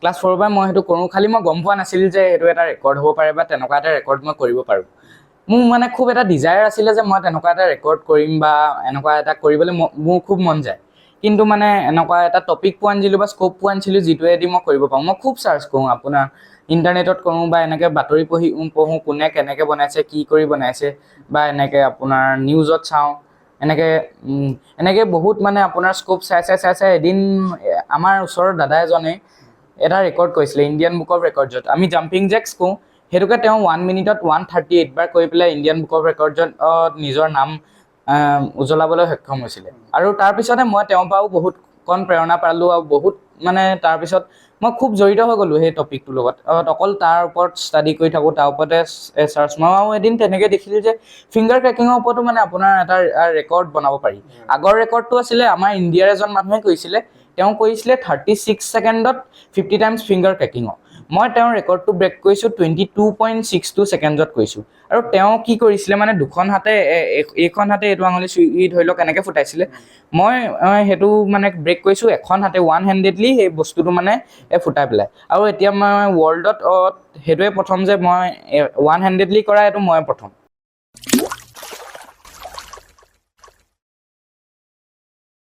class 4 পৰা মই সেইটো কৰোঁ খালি মই গম পোৱা নাছিলোঁ যে সেইটো এটা ৰেকৰ্ড হ'ব পাৰে বা তেনেকুৱা এটা ৰেকৰ্ড মই কৰিব পাৰোঁ মোৰ মানে খুব এটা ডিজায়াৰ আছিলে যে মই তেনেকুৱা এটা ৰেকৰ্ড কৰিম বা এনেকুৱা এটা কৰিবলৈ মোৰ খুব মন যায় কিন্তু মানে এনেকুৱা এটা টপিক পোৱা নাছিলোঁ বা স্ক'প পোৱা নাছিলোঁ যিটোৱেদি মই কৰিব পাৰোঁ মই খুব চাৰ্চ কৰোঁ আপোনাৰ ইণ্টাৰনেটত কৰোঁ বা এনেকৈ বাতৰি পঢ়োঁ কোনে কেনেকৈ বনাইছে কি কৰি বনাইছে বা এনেকৈ আপোনাৰ নিউজত চাওঁ এনেকৈ বহুত মানে আপোনাৰ স্ক'প চাই এদিন আমাৰ ওচৰৰ দাদা এজনে এটা ৰেকৰ্ড কৰিছিলে ইণ্ডিয়ান বুক অফ ৰেকৰ্ডছত আমি জাম্পিং জেক্স কওঁ সেইটোকে তেওঁ 1 মিনিটত 138 বাৰ কৰি পেলাই ইণ্ডিয়ান বুক অফ ৰেকৰ্ডছত নিজৰ নাম উজ্বলাবলৈ সক্ষম হৈছিলে আৰু তাৰপিছতে মই তেওঁৰ পৰাও বহুত কণ প্ৰেৰণা পালোঁ আৰু বহুত মানে তাৰপিছত মই খুব জড়িত হৈ গ'লোঁ সেই টপিকটোৰ লগত অকল তাৰ ওপৰত ষ্টাডি কৰি থাকোঁ তাৰ ওপৰতে চাৰ্চ মই আৰু এদিন তেনেকৈ দেখিলোঁ যে ফিংগাৰ ক্ৰেকিঙৰ ওপৰতো মানে আপোনাৰ এটা ৰেকৰ্ড বনাব পাৰি আগৰ ৰেকৰ্ডটো আছিলে আমাৰ ইণ্ডিয়াৰ এজন মানুহে কৰিছিলে তেওঁ কৰিছিলে 36 ছেকেণ্ডত 50 টাইমছ ফিংগাৰ ক্ৰেকিঙৰ মই তেওঁৰ ৰেকৰ্ডটো ব্ৰেক কৰিছোঁ 22.62 ছেকেণ্ডত কৰিছোঁ আৰু তেওঁ কি কৰিছিলে মানে দুখন হাতে এইখন হাতে এইটো আঙুলি চুই ধৰি লওক এনেকৈ ফুটাইছিলে মই সেইটো মানে ব্ৰেক কৰিছোঁ এখন হাতে ওৱান হেণ্ডেডলি সেই বস্তুটো মানে ফুটাই পেলাই আৰু এতিয়া মই ৱৰ্ল্ডত সেইটোৱে প্ৰথম যে মই ওৱান হেণ্ডেডলি কৰা এইটো মই প্ৰথম